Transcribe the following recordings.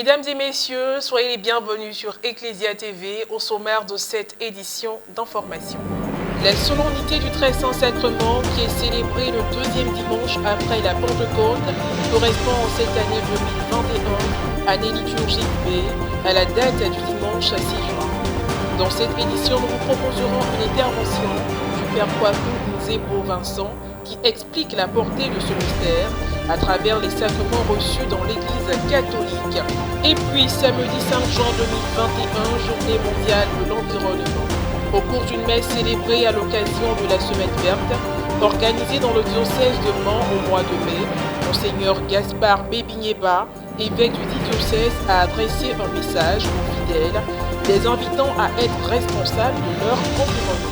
Mesdames et messieurs, soyez les bienvenus sur Ecclesia TV au sommaire de cette édition d'information. La solennité du Très Saint Sacrement, qui est célébrée le deuxième dimanche après la Pentecôte, correspond en cette année 2021, année liturgique B, à la date du dimanche 6 juin. Dans cette édition, nous vous proposerons une intervention du Père Kwaku Nzebo Vincent qui explique la portée de ce mystère à travers les sacrements reçus dans l'Église catholique. Et puis, samedi 5 juin 2021, journée mondiale de l'environnement. Au cours d'une messe célébrée à l'occasion de la Semaine verte, organisée dans le diocèse de Mans au mois de mai, Monseigneur Gaspard Bébigneba, évêque du dit diocèse, a adressé un message aux fidèles, les invitant à être responsables de leur environnement.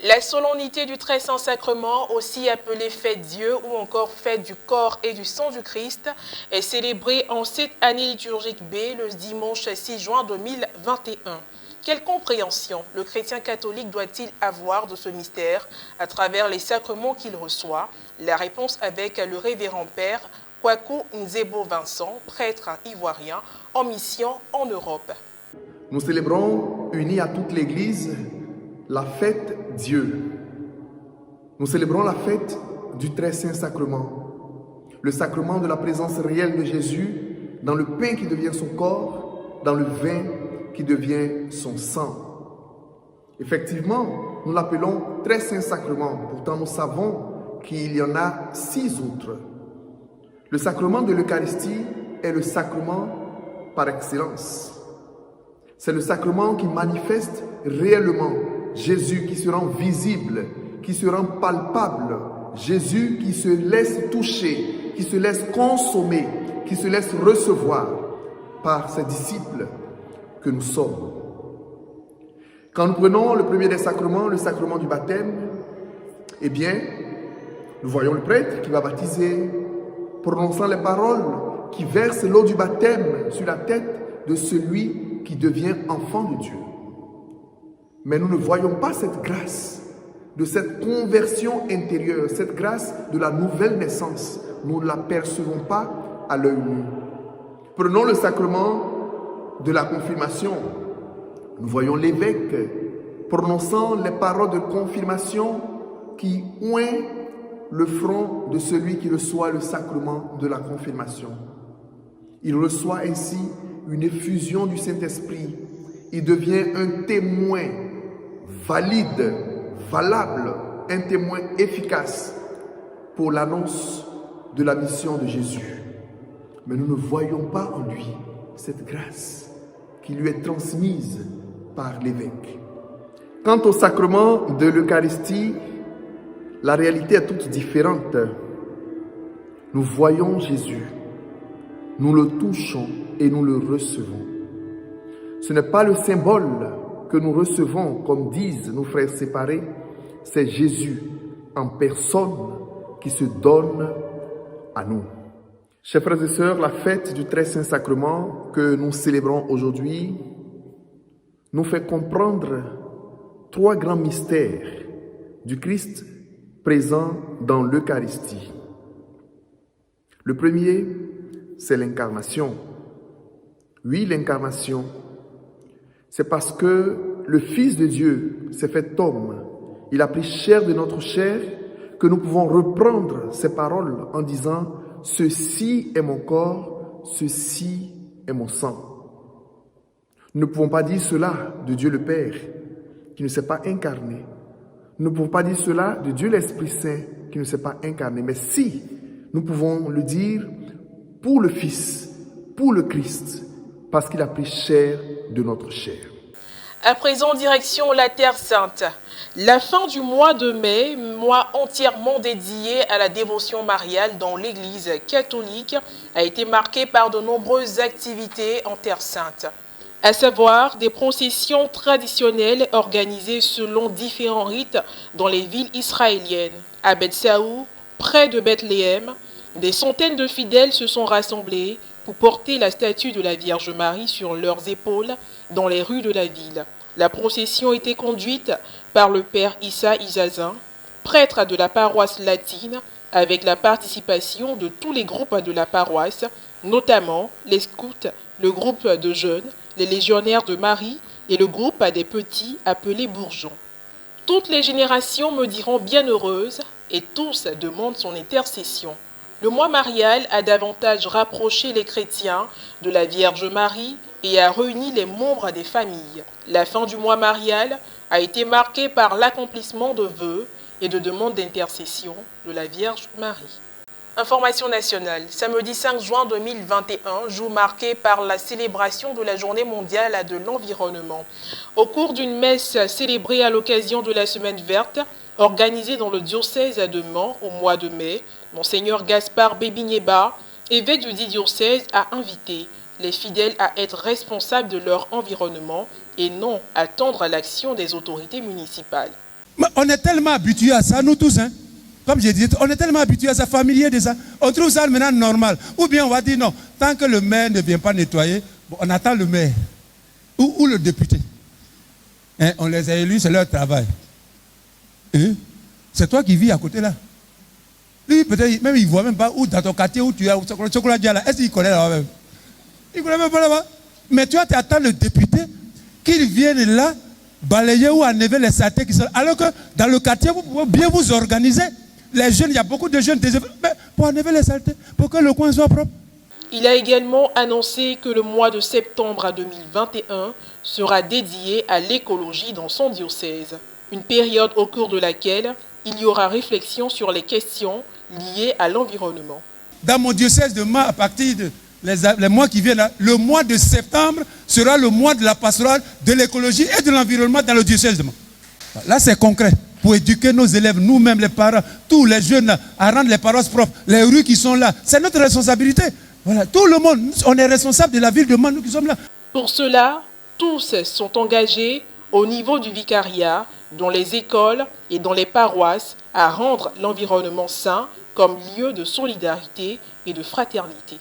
La solennité du Très Saint Sacrement, aussi appelée Fête Dieu ou encore Fête du corps et du sang du Christ, est célébrée en cette année liturgique B le dimanche 6 juin 2021. Quelle compréhension le chrétien catholique doit-il avoir de ce mystère à travers les sacrements qu'il reçoit? La réponse avec le révérend Père Kwaku Nzebo Vincent, prêtre ivoirien en mission en Europe. Nous célébrons, unis à toute l'Église, la fête Dieu. Nous célébrons la fête du Très Saint Sacrement, le sacrement de la présence réelle de Jésus dans le pain qui devient son corps, dans le vin qui devient son sang. Effectivement, nous l'appelons Très Saint Sacrement, pourtant nous savons qu'il y en a 6 autres. Le sacrement de l'Eucharistie est le sacrement par excellence. C'est le sacrement qui manifeste réellement Jésus, qui se rend visible, qui se rend palpable. Jésus qui se laisse toucher, qui se laisse consommer, qui se laisse recevoir par ses disciples que nous sommes. Quand nous prenons le premier des sacrements, le sacrement du baptême, eh bien, nous voyons le prêtre qui va baptiser, prononçant les paroles qui versent l'eau du baptême sur la tête de celui qui devient enfant de Dieu. Mais nous ne voyons pas cette grâce de cette conversion intérieure, cette grâce de la nouvelle naissance. Nous ne la percevons pas à l'œil nu. Prenons le sacrement de la confirmation. Nous voyons l'évêque prononçant les paroles de confirmation qui oint le front de celui qui reçoit le sacrement de la confirmation. Il reçoit ainsi une effusion du Saint-Esprit. Il devient un témoin valide, valable, un témoin efficace pour l'annonce de la mission de Jésus. Mais nous ne voyons pas en lui cette grâce qui lui est transmise par l'évêque. Quant au sacrement de l'Eucharistie, la réalité est toute différente. Nous voyons Jésus, nous le touchons et nous le recevons. Ce n'est pas le symbole que nous recevons, comme disent nos frères séparés, c'est Jésus en personne qui se donne à nous. Chers frères et sœurs, la fête du Très Saint Sacrement que nous célébrons aujourd'hui nous fait comprendre 3 grands mystères du Christ présent dans l'Eucharistie. Le premier, c'est l'incarnation. Oui, l'incarnation. C'est parce que le Fils de Dieu s'est fait homme. Il a pris chair de notre chair que nous pouvons reprendre ces paroles en disant « Ceci est mon corps, ceci est mon sang ». Nous ne pouvons pas dire cela de Dieu le Père, qui ne s'est pas incarné. Nous ne pouvons pas dire cela de Dieu l'Esprit Saint, qui ne s'est pas incarné. Mais si, nous pouvons le dire pour le Fils, pour le Christ, parce qu'il a pris chair de notre chair. À présent, direction la Terre Sainte. La fin du mois de mai, mois entièrement dédié à la dévotion mariale dans l'Église catholique, a été marquée par de nombreuses activités en Terre Sainte. À savoir des processions traditionnelles organisées selon différents rites dans les villes israéliennes. À Beth-Saou, près de Bethléem, des centaines de fidèles se sont rassemblés pour porter la statue de la Vierge Marie sur leurs épaules dans les rues de la ville. La procession était conduite par le père Issa Izazin, prêtre de la paroisse latine, avec la participation de tous les groupes de la paroisse, notamment les scouts, le groupe de jeunes, les légionnaires de Marie et le groupe des petits appelés bourgeons. Toutes les générations me diront bienheureuses et tous demandent son intercession. Le mois marial a davantage rapproché les chrétiens de la Vierge Marie et a réuni les membres des familles. La fin du mois marial a été marquée par l'accomplissement de vœux et de demandes d'intercession de la Vierge Marie. Information nationale. Samedi 5 juin 2021, jour marqué par la célébration de la Journée mondiale de l'environnement. Au cours d'une messe célébrée à l'occasion de la Semaine verte, organisée dans le diocèse de Mans au mois de mai, Monseigneur Gaspard Bébigneba, évêque du dit diocèse, a invité les fidèles à être responsables de leur environnement et non attendre l'action des autorités municipales. Mais on est tellement habitués à ça, nous tous, hein? Comme je disais, on est tellement habitués à ça, familier de ça. On trouve ça maintenant normal. Ou bien on va dire non, tant que le maire ne vient pas nettoyer, bon, on attend le maire. Ou le député. Hein, on les a élus, c'est leur travail. Hein? C'est toi qui vis à côté là. Lui, peut-être, même il ne voit même pas où dans ton quartier où tu as le chocolat là. Est-ce qu'il connaît là-bas même? Il ne connaît même pas là-bas. Mais tu attends le député qu'il vienne là, balayer ou enlever les saletés qui sont. Alors que dans le quartier, vous pouvez bien vous organiser. Les jeunes, il y a beaucoup de jeunes pour enlever les saletés, pour que le coin soit propre. Il a également annoncé que le mois de septembre 2021 sera dédié à l'écologie dans son diocèse. Une période au cours de laquelle il y aura réflexion sur les questions liées à l'environnement. Dans mon diocèse de Mans, à partir de les mois qui viennent, le mois de septembre sera le mois de la pastorale, de l'écologie et de l'environnement dans le diocèse de Mans. Là, c'est concret. Pour éduquer nos élèves, nous-mêmes, les parents, tous les jeunes, à rendre les paroisses propres, les rues qui sont là. C'est notre responsabilité. Voilà, tout le monde, on est responsable de la ville de Mans, nous qui sommes là. Pour cela, tous sont engagés au niveau du vicariat, dans les écoles et dans les paroisses, à rendre l'environnement sain comme lieu de solidarité et de fraternité.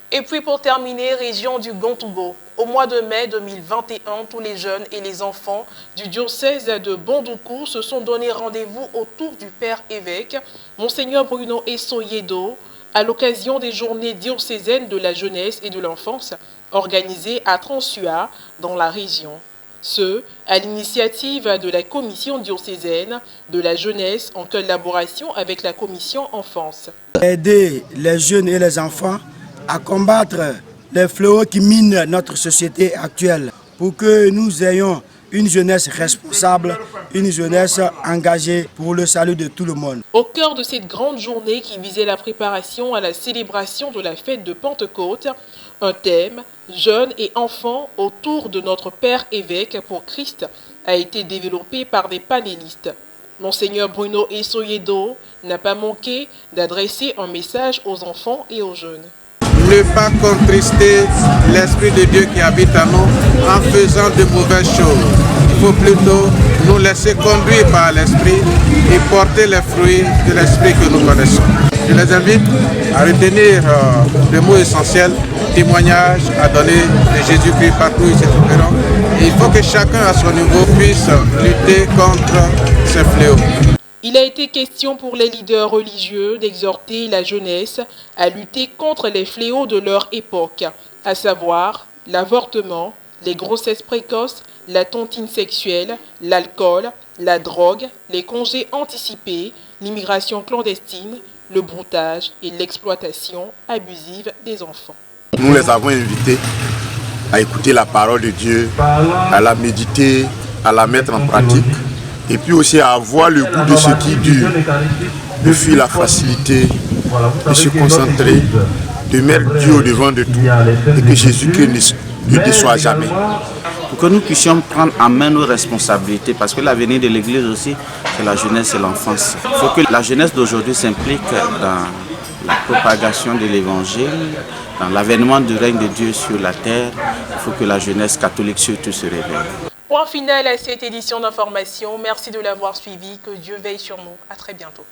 Et puis pour terminer, région du Gontoubo. Au mois de mai 2021, tous les jeunes et les enfants du diocèse de Bandoukou se sont donné rendez-vous autour du Père évêque, Monseigneur Bruno Essoyedo, à l'occasion des journées diocésaines de la jeunesse et de l'enfance organisées à Transua dans la région. Ce, à l'initiative de la commission diocésaine de la jeunesse en collaboration avec la commission enfance. Aider les jeunes et les enfants à combattre les fléaux qui minent notre société actuelle pour que nous ayons une jeunesse responsable, une jeunesse engagée pour le salut de tout le monde. Au cœur de cette grande journée qui visait la préparation à la célébration de la fête de Pentecôte, un thème, jeunes et enfants autour de notre Père évêque pour Christ, a été développé par des panélistes. Monseigneur Bruno Essoyedo n'a pas manqué d'adresser un message aux enfants et aux jeunes. Ne pas contrister l'Esprit de Dieu qui habite en nous en faisant de mauvaises choses. Il faut plutôt nous laisser conduire par l'Esprit et porter les fruits de l'Esprit que nous connaissons. Je les invite à retenir des mots essentiels, témoignages à donner de Jésus-Christ partout où ils se trouveront. Et il faut que chacun à son niveau puisse lutter contre ces fléaux. Il a été question pour les leaders religieux d'exhorter la jeunesse à lutter contre les fléaux de leur époque, à savoir l'avortement, les grossesses précoces, la tontine sexuelle, l'alcool, la drogue, les congés anticipés, l'immigration clandestine, le broutage et l'exploitation abusive des enfants. Nous les avons invités à écouter la parole de Dieu, à la méditer, à la mettre en pratique. Et puis aussi à avoir le goût de ce qui dure, de fuir la facilité, de se concentrer, de mettre Dieu au devant de tout et que Jésus-Christ ne déçoit jamais. Pour que nous puissions prendre en main nos responsabilités, parce que l'avenir de l'Église aussi, c'est la jeunesse et l'enfance. Il faut que la jeunesse d'aujourd'hui s'implique dans la propagation de l'Évangile, dans l'avènement du règne de Dieu sur la terre. Il faut que la jeunesse catholique surtout se réveille. Point final à cette édition d'information. Merci de l'avoir suivi. Que Dieu veille sur nous. À très bientôt.